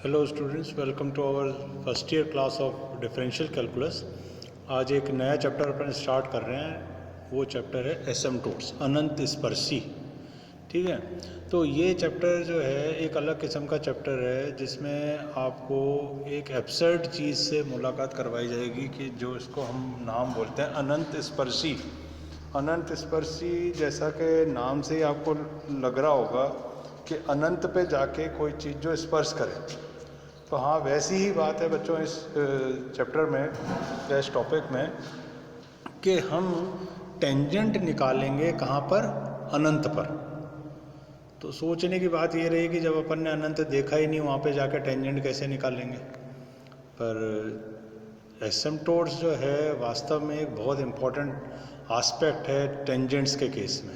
Hello students, welcome to our first year class of differential calculus. आज एक नया chapter अपन start कर रहे हैं। वो चैप्टर है एसिम्पटोट्स, अनंत स्पर्शी। ठीक है, तो ये चैप्टर जो है एक अलग किस्म का चैप्टर है जिसमें आपको एक एब्सर्ड चीज़ से मुलाकात करवाई जाएगी कि जो इसको हम नाम बोलते हैं अनंत स्पर्शी। अनंत स्पर्शी जैसा कि नाम से ही आपको लग रहा होगा कि अनंत पे जाके कोई चीज़ जो स्पर्श करे, तो हाँ वैसी ही बात है बच्चों इस चैप्टर में या इस टॉपिक में कि हम टेंजेंट निकालेंगे कहाँ पर, अनंत पर। तो सोचने की बात ये रही कि जब अपन ने अनंत देखा ही नहीं, वहाँ पे जाकर टेंजेंट कैसे निकालेंगे। पर एसिम्पटोट्स जो है वास्तव में एक बहुत इम्पॉर्टेंट आस्पेक्ट है टेंजेंट्स के केस में।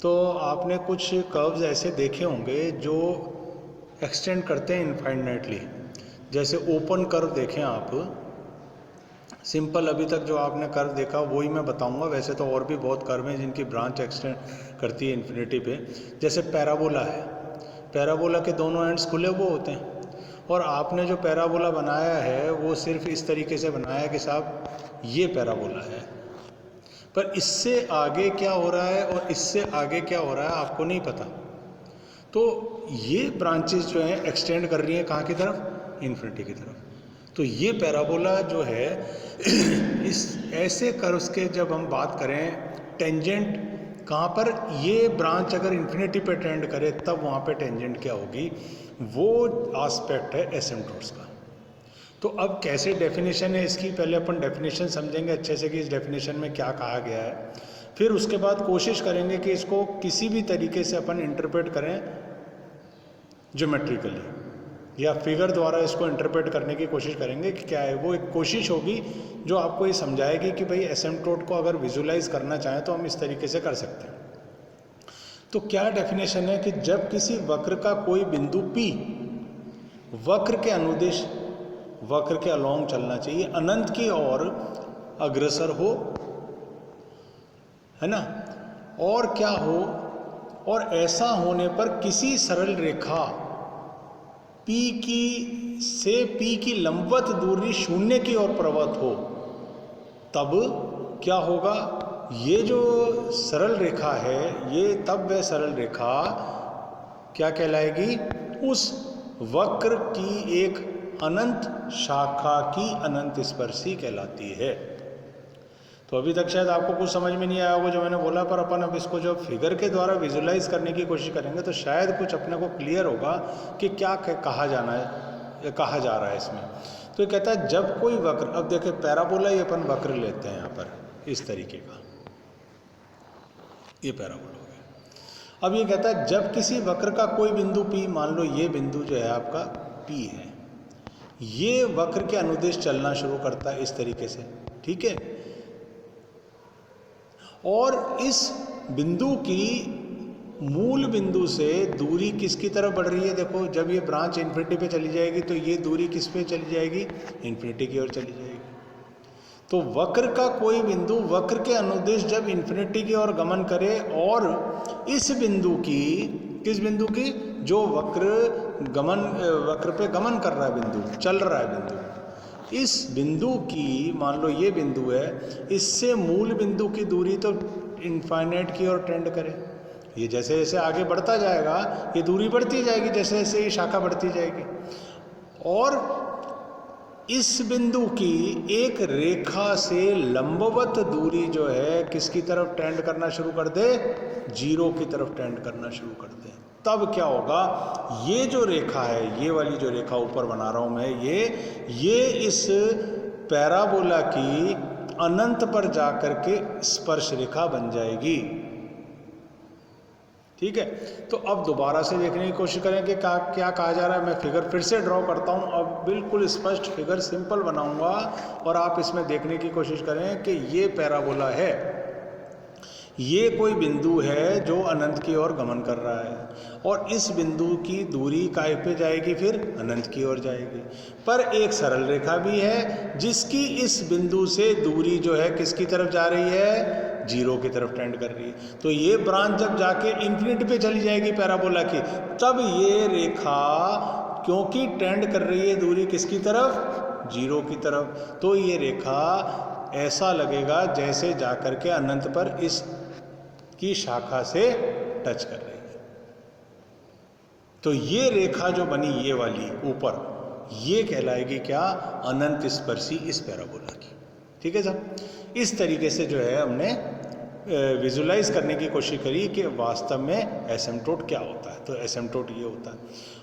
तो आपने कुछ कर्व्स ऐसे देखे होंगे जो एक्सटेंड करते हैं इनफाइनाइटली। जैसे ओपन कर्व देखें आप, सिंपल अभी तक जो आपने कर्व देखा वही मैं बताऊंगा। वैसे तो और भी बहुत कर्व हैं जिनकी ब्रांच एक्सटेंड करती है इन्फिनिटी पे। जैसे पैराबोला है, पैराबोला के दोनों एंड्स खुले हुए होते हैं और आपने जो पैराबोला बनाया है वो सिर्फ इस तरीके से बनाया कि साहब ये पैराबोला है, पर इससे आगे क्या हो रहा है और इससे आगे क्या हो रहा है आपको नहीं पता। तो ये ब्रांचेस जो हैं एक्सटेंड कर रही हैं कहाँ की तरफ, इन्फिनिटी की तरफ। तो ये पैराबोला जो है इस ऐसे कर्व्स के जब हम बात करें टेंजेंट कहाँ पर, ये ब्रांच अगर इन्फिनिटी पे टेंड करे तब वहाँ पे टेंजेंट क्या होगी, वो एस्पेक्ट है एसिम्पटोट्स का। तो अब कैसे डेफिनेशन है इसकी, पहले अपन डेफिनेशन समझेंगे अच्छे से कि इस डेफिनेशन में क्या कहा गया है। फिर उसके बाद कोशिश करेंगे कि इसको किसी भी तरीके से अपन इंटरप्रेट करें ज्योमेट्रिकली या फिगर द्वारा इसको इंटरप्रेट करने की कोशिश करेंगे कि क्या है। वो एक कोशिश होगी जो आपको ये समझाएगी कि भाई एसिम्पटोट को अगर विजुलाइज करना चाहें तो हम इस तरीके से कर सकते हैं। तो क्या डेफिनेशन है कि जब किसी वक्र का कोई बिंदु P वक्र के अनुदिश, वक्र के अलोंग चलना चाहिए, अनंत की ओर अग्रसर हो, है ना, और क्या हो, और ऐसा होने पर किसी सरल रेखा P की लंबवत दूरी शून्य की ओर प्रवृत्त हो, तब क्या होगा, ये जो सरल रेखा है ये तब वह सरल रेखा क्या कहलाएगी, उस वक्र की एक अनंत शाखा की अनंत स्पर्शी कहलाती है। तो अभी तक शायद आपको कुछ समझ में नहीं आया होगा जो मैंने बोला, पर अपन अब इसको जो फिगर के द्वारा विजुलाइज करने की कोशिश करेंगे तो शायद कुछ अपने को क्लियर होगा कि क्या कहा जाना है, कहा जा रहा है इसमें। तो ये कहता है जब कोई वक्र, अब देखें पैराबोला ही अपन वक्र लेते हैं यहाँ पर इस तरीके का, ये पैराबोला हो गया। अब ये कहता है जब किसी वक्र का कोई बिंदु P, मान लो ये बिंदु जो है आपका P है, ये वक्र के अनुदिश चलना शुरू करता है इस तरीके से, ठीक है, और इस बिंदु की मूल बिंदु से दूरी किसकी तरफ बढ़ रही है। देखो जब ये ब्रांच इन्फिनिटी पे चली जाएगी तो ये दूरी किस पे चली जाएगी, इन्फिनिटी की ओर चली जाएगी। तो वक्र का कोई बिंदु वक्र के अनुदिश जब इन्फिनिटी की ओर गमन करे और इस बिंदु की, किस बिंदु की, जो वक्र पे गमन कर रहा है बिंदु, चल रहा है बिंदु, इस बिंदु की, मान लो ये बिंदु है, इससे मूल बिंदु की दूरी तो इनफाइनाइट की ओर टेंड करे। ये जैसे जैसे आगे बढ़ता जाएगा ये दूरी बढ़ती जाएगी, जैसे जैसे ये शाखा बढ़ती जाएगी, और इस बिंदु की एक रेखा से लंबवत दूरी जो है किसकी तरफ टेंड करना शुरू कर दे, जीरो की तरफ टेंड करना शुरू कर दे। तब क्या होगा, ये जो रेखा है, ये वाली जो रेखा ऊपर बना रहा हूं मैं, ये इस पैराबोला की अनंत पर जाकर के स्पर्श रेखा बन जाएगी। ठीक है, तो अब दोबारा से देखने की कोशिश करें कि क्या कहा जा रहा है। मैं फिगर फिर से ड्रॉ करता हूं, अब बिल्कुल स्पष्ट फिगर सिंपल बनाऊंगा और आप इसमें देखने की कोशिश करें कि ये पैराबोला है, ये कोई बिंदु है जो अनंत की ओर गमन कर रहा है, और इस बिंदु की दूरी काय पे जाएगी, फिर अनंत की ओर जाएगी। पर एक सरल रेखा भी है जिसकी इस बिंदु से दूरी जो है किसकी तरफ जा रही है, जीरो की तरफ टेंड कर रही है। तो ये ब्रांच जब जाके इन्फिनिटी पे चली जाएगी पैराबोला की, तब ये रेखा क्योंकि टेंड कर रही है दूरी किसकी तरफ, जीरो की तरफ, तो ये रेखा ऐसा लगेगा जैसे जाकर के अनंत पर इस की शाखा से टच कर रही है। तो ये रेखा जो बनी ये वाली ऊपर, ये कहलाएगी क्या, अनंत स्पर्शी इस पैराबोला की। ठीक है साहब, इस तरीके से जो है हमने विजुलाइज करने की कोशिश करी कि वास्तव में एसिम्प्टोट क्या होता है। तो एसिम्प्टोट ये होता है।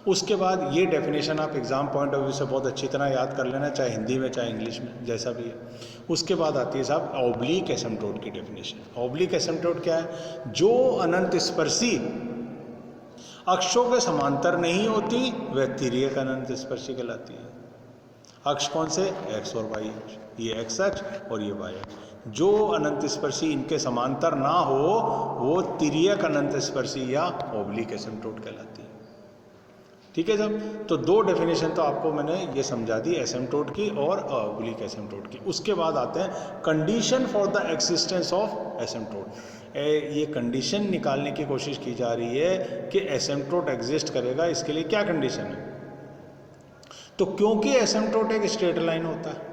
उसके बाद ये डेफिनेशन आप एग्जाम पॉइंट ऑफ व्यू से बहुत अच्छी तरह याद कर लेना, चाहे हिंदी में चाहे इंग्लिश में, जैसा भी है। उसके बाद आती है साहब ऑब्लिक एसिम्प्टोट की डेफिनेशन। ऑब्लिक एसिम्प्टोट क्या है, जो अनंत स्पर्शी अक्षों के समांतर नहीं होती वह तिर्यक अनंत स्पर्शी कहलाती है। अक्ष कौन से, एक्स और वाई अक्ष, ये एक्स अक्ष और ये वाई अक्ष। जो अनंत स्पर्शी इनके समांतर ना हो वो तिर्यक अनंत स्पर्शी या ऑब्लिक एसिम्प्टोट कहलाती है। ठीक है साहब, तो दो डेफिनेशन तो आपको मैंने ये समझा दी, एसिम्प्टोट की और ऑब्लिक एसिम्प्टोट की। उसके बाद आते हैं condition for the existence of asymptote. ये कंडीशन निकालने की कोशिश की जा रही है कि एसिम्प्टोट एग्जिस्ट करेगा, इसके लिए क्या कंडीशन है। तो क्योंकि एसिम्प्टोट एक स्ट्रेट लाइन होता है,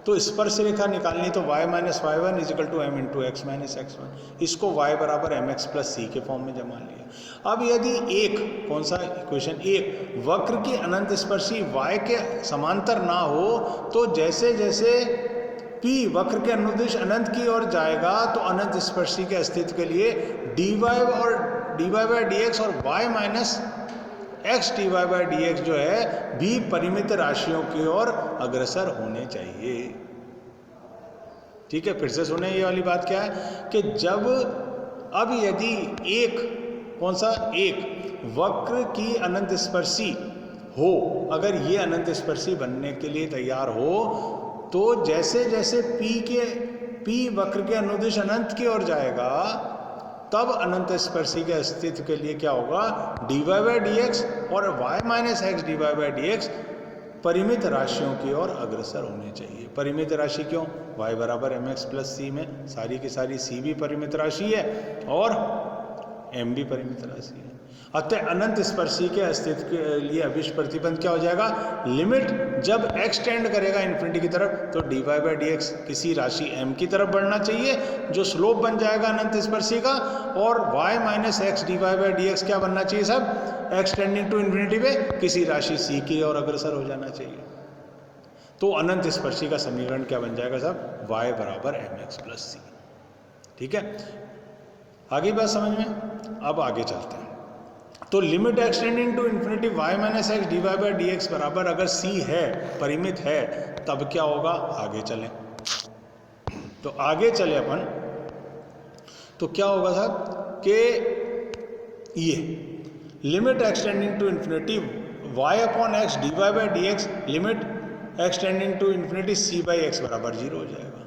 तो स्पर्श रेखा निकालनी तो y minus y one equal to m into x minus x one, इसको y बराबर एम एक्स प्लस सी के फॉर्म में जमा लिया। अब यदि एक कौन सा इक्वेशन, एक वक्र की अनंत स्पर्शी y के समांतर ना हो, तो जैसे जैसे p वक्र के अनुदिश अनंत की ओर जाएगा तो अनंत स्पर्शी के अस्तित्व के लिए dy और dy बाई डी एक्स और y minus x d y by d x जो है भी परिमित राशियों की ओर अग्रसर होने चाहिए। ठीक है, फिर से सुने ये वाली बात क्या है कि जब अब यदि एक कौन सा, एक वक्र की अनंत स्पर्शी हो, अगर ये अनंत स्पर्शी बनने के लिए तैयार हो, तो जैसे जैसे P वक्र के अनुदिश अनंत की ओर जाएगा तब अनंत स्पर्शी के अस्तित्व के लिए क्या होगा, dy बाई डी एक्स और y minus x D by d x परिमित राशियों की ओर अग्रसर होने चाहिए। परिमित राशि क्यों, y बराबर एम एक्स प्लस सी में सारी की सारी c भी परिमित राशि है और m भी परिमित राशि है। अतः अनंत स्पर्शी के अस्तित्व के लिए अभिष्ट प्रतिबंध क्या हो जाएगा, लिमिट जब x टेंड करेगा इन्फिनिटी की तरफ तो dy बाई डी एक्स किसी राशि m की तरफ बढ़ना चाहिए जो स्लोप बन जाएगा अनंत स्पर्शी का, और y minus x D by d x क्या बनना चाहिए सब, x टेंडिंग टू इन्फिनिटी पे किसी राशि c की ओर अग्रसर हो जाना चाहिए। तो अनंत स्पर्शी का समीकरण क्या बन जाएगा साहब, y बराबर एम एक्स प्लस सी। ठीक है, आगे बात समझ में। अब आगे चलते हैं। तो limit x tending to infinity y minus x d y by d x बराबर अगर c है, परिमित है, तब क्या होगा, आगे चलें। तो आगे चले अपन, तो क्या होगा साहब कि ये limit x tending to infinity y upon x d y by d x limit x tending to infinity c by x बराबर 0 हो जाएगा।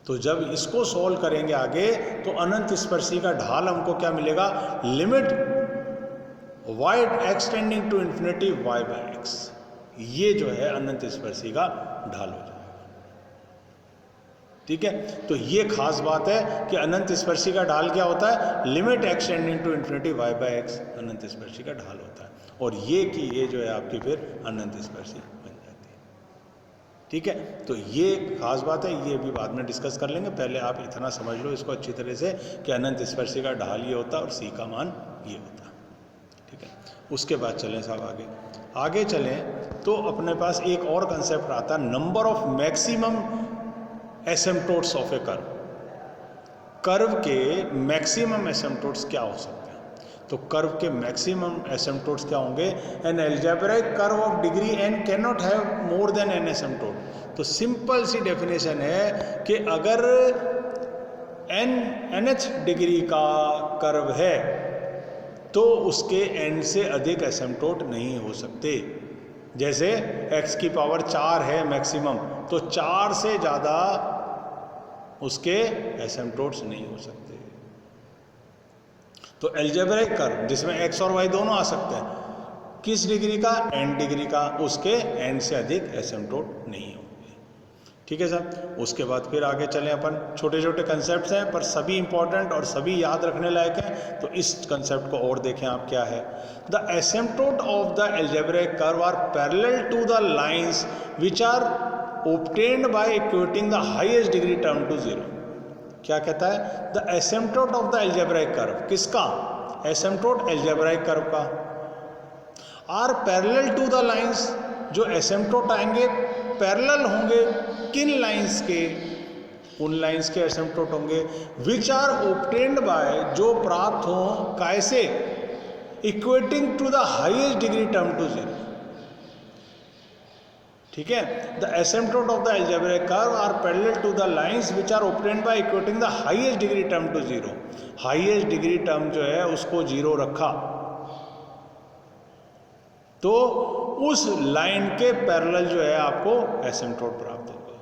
तो जब इसको सॉल्व करेंगे आगे तो अनंत स्पर्शी का ढाल हमको क्या मिलेगा, limit y x tending to infinity y by x, ये जो है अनंत स्पर्शी का ढाल हो जाएगा। ठीक है, तो ये खास बात है कि अनंत स्पर्शी का ढाल क्या होता है, limit x tending to infinity y by x अनंत स्पर्शी का ढाल होता है, और ये कि ये जो है आपकी फिर अनंत स्पर्शी बन जाती है। ठीक है, तो ये खास बात है, ये भी बाद में डिस्कस कर लेंगे, पहले आप इतना समझ लो इसको अच्छी तरह से कि अनंत स्पर्शी का ढाल ये होता है और c का मान ये होता है। ठीक है, उसके बाद चलें साहब आगे चलें तो अपने पास एक और कंसेप्ट आता है, number of maximum asymptotes of A curve. Curve के मैक्सिमम एसिम्प्टोट्स क्या हो सकते हैं, तो कर्व के मैक्सिमम एसिम्प्टोट्स क्या होंगे, N algebraic curve of degree n can not have more than n asymptote. तो सिंपल सी डेफिनेशन है कि अगर nth डिग्री का कर्व है तो उसके n से अधिक एसिम्प्टोट नहीं हो सकते। जैसे x की पावर 4 है मैक्सिमम, तो 4 से ज़्यादा उसके एसिम्प्टोट्स नहीं हो सकते। तो अलजेब्रिक कर्व जिसमें x और y दोनों आ सकते हैं, किस डिग्री का, n डिग्री का, उसके n से अधिक एसिम्प्टोट नहीं होंगे। ठीक है सर। उसके बाद फिर आगे चलें अपन, छोटे छोटे कंसेप्ट हैं पर सभी इंपॉर्टेंट और सभी याद रखने लायक हैं, तो इस कंसेप्ट को और देखें आप क्या है। The asymptote of the algebraic curve are parallel to the lines which are obtained by equating the highest degree term to zero. क्या कहता है? The asymptote of the algebraic curve, किसका? एसिम्पटोट अलजेब्रिक कर्व का, are parallel to the lines, जो asymptote आएंगे parallel होंगे किन lines के? उन लाइंस के एसिम्पटोट होंगे विच आर ऑब्टेन्ड बाय, जो प्राप्त हो कैसे? Equating to the highest degree term to zero. ठीक है, the asymptote of the algebraic curve are parallel to the lines which are obtained by equating the highest degree term to zero. Highest degree term जो है उसको zero रखा तो उस line के parallel जो है आपको एसिम्पटोट प्राप्त होगा।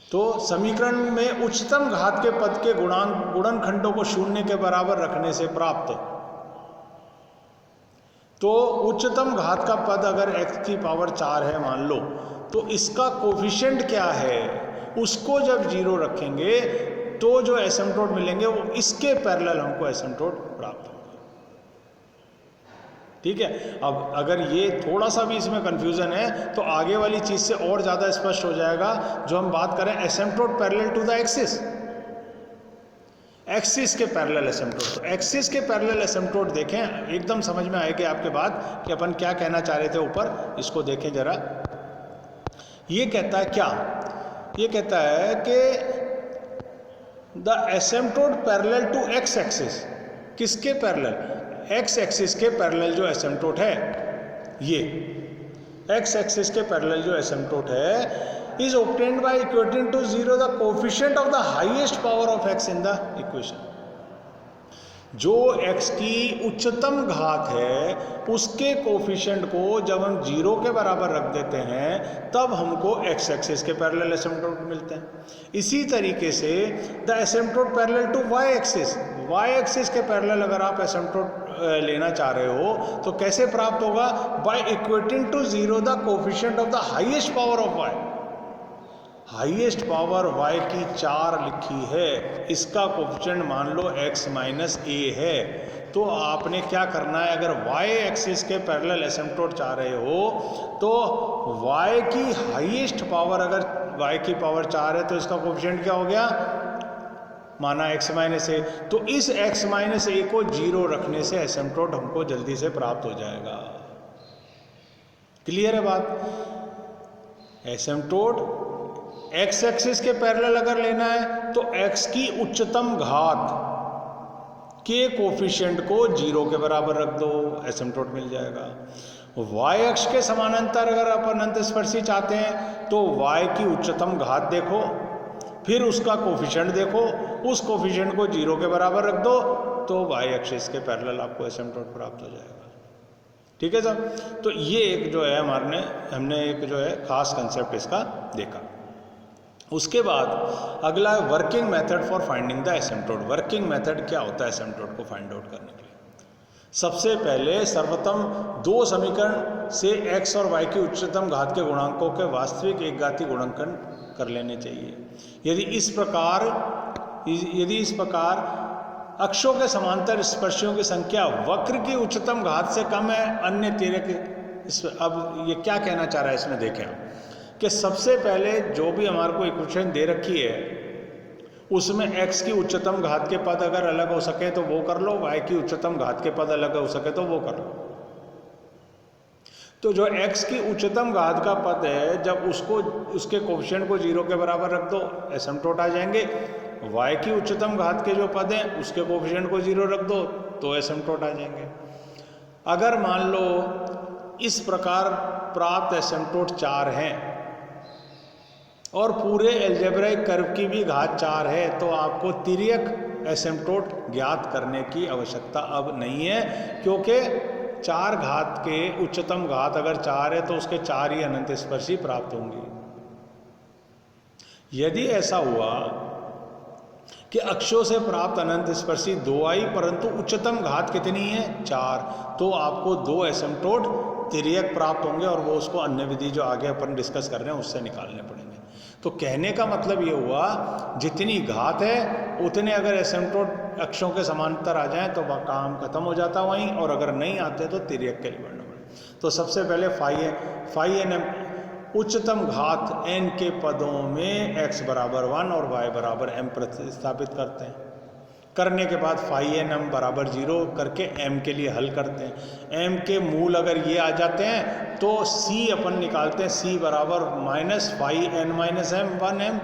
तो समीकरण में उच्चतम घात के पद के गुणनखंडों को शून्य के बराबर रखने से प्राप्त, तो उच्चतम घात का पद अगर x की पावर 4 है मान लो, तो इसका कोफिशिएंट क्या है, उसको जब जीरो रखेंगे तो जो एसिम्पटोट मिलेंगे वो इसके पैरेलल हमको एसिम्पटोट प्राप्त होगा। ठीक है, अब अगर ये थोड़ा सा भी इसमें कंफ्यूजन है तो आगे वाली चीज से और ज्यादा स्पष्ट हो जाएगा। जो हम बात करें asymptote parallel to the axis, axis के पैरेलल एसिम्पटोट, तो एक्सिस के पैरेलल एसिम्पटोट देखें, एकदम समझ में आएगी आपके बात कि अपन क्या कहना चाह रहे थे ऊपर। इसको देखें जरा, ये कहता है क्या? ये कहता है कि the asymptote parallel to x axis, किसके पैरेलल? एक्स एक्सिस के पैरेलल जो एसिम्पटोट है, ये एक्स एक्सिस के पैरेलल जो एसिम्पटोट है is obtained by equating to zero the coefficient of the highest power of x in the equation. जो x की उच्चतम घात है उसके कोफिशिएंट को जब हम जीरो के बराबर रख देते हैं तब हमको x एक्सिस के पैरेलल एसिम्पटोट मिलते हैं। इसी तरीके से the asymptote parallel to y axis, y axis के पैरेलल अगर आप एसिम्पटोट लेना चाह रहे हो तो कैसे प्राप्त होगा? By equating to zero the coefficient of the highest power of y। Highest power y की 4 लिखी है, इसका कोफिशिएंट मान लो x माइनस a है, तो आपने क्या करना है? अगर y एक्सिस के पैरेलल एसिम्पटोट चाह रहे हो तो y की हाईएस्ट पावर, अगर y की पावर 4 है तो इसका कोफिशिएंट क्या हो गया? माना x माइनस a, तो इस x माइनस a को जीरो रखने से एसिम्पटोट हमको जल्दी से प्राप्त हो जाएगा। क्लियर है बात? एसिम्पटोट x एक्सिस के पैरेलल अगर लेना है तो x की उच्चतम घात के कोफिशिएंट को जीरो के बराबर रख दो, एसिम्पटोट मिल जाएगा। y अक्ष के समानांतर अगर आप अनंत स्पर्शी चाहते हैं तो y की उच्चतम घात देखो, फिर उसका कोफिशिएंट देखो, उस कोफिशिएंट को जीरो के बराबर रख दो, तो y एक्सिस के पैरेलल आपको एसिम्पटोट प्राप्त हो जाएगा। ठीक है सर, तो ये एक जो है हमने एक जो है खास कंसेप्ट इसका देखा। उसके बाद अगला है working method for finding the asymptote. Working method क्या होता है एसिम्पटोट को फाइंड आउट करने के लिए? सबसे पहले सर्वप्रथम दो समीकरण से x और y की उच्चतम घात के गुणांकों के वास्तविक एकघाती गुणनखंड कर लेने चाहिए। यदि इस प्रकार अक्षों के समांतर स्पर्शियों की संख्या वक्र की उच्चतम घात से कम है, अन्य तिर्यक। अब ये क्या कहना चाह रहा है इसमें देखें कि सबसे पहले जो भी हमारे को इक्वेशन दे रखी है उसमें x की उच्चतम घात के पद अगर अलग हो सके तो वो कर लो, y की उच्चतम घात के पद अलग हो सके तो वो कर लो। तो जो x की उच्चतम घात का पद है जब उसके कोफिशिएंट को जीरो के बराबर रख दो, एसिम्पटोट आ जाएंगे। y की उच्चतम घात के जो पद हैं उसके कोफिशिएंट को जीरो रख दो तो एसिम्पटोट आ जाएंगे। अगर मान लो इस प्रकार प्राप्त एसिम्पटोट 4 हैं और पूरे अलजेब्रिक कर्व की भी घात 4 है तो आपको तिर्यक एसिम्पटोट ज्ञात करने की आवश्यकता अब नहीं है, क्योंकि 4 घात के उच्चतम घात अगर 4 है तो उसके 4 ही अनंत स्पर्शी प्राप्त होंगी। यदि ऐसा हुआ कि अक्षों से प्राप्त अनंत स्पर्शी 2 आई, परंतु उच्चतम घात कितनी है 4, तो आपको 2 एसिम्प्टोट तिर्यक प्राप्त होंगे और वो उसको अन्य विधि जो आगे अपन डिस्कस कर रहे हैं उससे निकालने पड़ेंगे। तो कहने का मतलब ये हुआ जितनी घात है उतने अगर एसिम्प्टोट अक्षों के समांतर आ जाएं तो वह काम खत्म हो जाता वहीं, और अगर नहीं आते तो तिर्यक के लिए बढ़ना पड़े। तो सबसे पहले फाई एन एम उच्चतम घात n के पदों में x बराबर 1 और y बराबर m प्रतिस्थापित करते हैं। करने के बाद फाई एन एम बराबर 0 करके m के लिए हल करते हैं। m के मूल अगर ये आ जाते हैं तो c अपन निकालते हैं, c बराबर minus phi n minus m 1m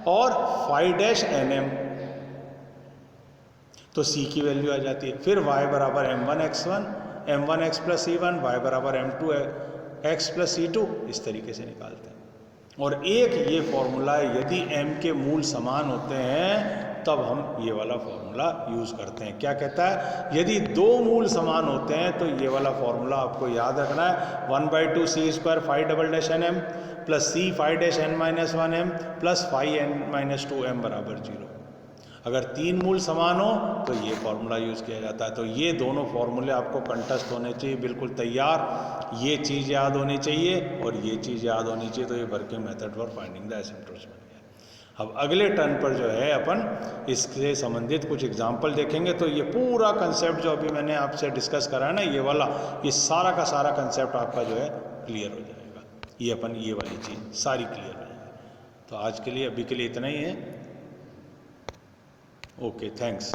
और फाई डैश एन एम, तो c की वैल्यू आ जाती है। फिर y बराबर m1x1 m1x plus c1, y बराबर m2x प्लस c2, इस तरीके से निकालते हैं। और एक ये फॉर्मूला है, यदि m के मूल समान होते हैं तब हम ये वाला फॉर्मूला यूज़ करते हैं। क्या कहता है, यदि 2 मूल समान होते हैं तो ये वाला फॉर्मूला आपको याद रखना है, 1/2 c square phi double dash n m plus c phi dash n minus 1m plus phi n minus 2m बराबर 0। अगर 3 मूल समान हो तो ये फॉर्मूला यूज़ किया जाता है। तो ये दोनों फॉर्मूले आपको कंठस्थ होने चाहिए, बिल्कुल तैयार। ये चीज़ याद होनी चाहिए और ये चीज़ याद होनी चाहिए। तो ये working method for finding the asymptotes बन गया। अब अगले टर्न पर जो है अपन इससे संबंधित कुछ एग्जाम्पल देखेंगे। तो ये पूरा कंसेप्ट जो अभी मैंने आपसे डिस्कस करा है ना, ये वाला, ये सारा का सारा कंसेप्ट आपका जो है क्लियर हो जाएगा। ये अपन ये वाली चीज़ सारी क्लियर हो जाएगी। तो आज के लिए अभी के लिए इतना ही है। Okay, thanks.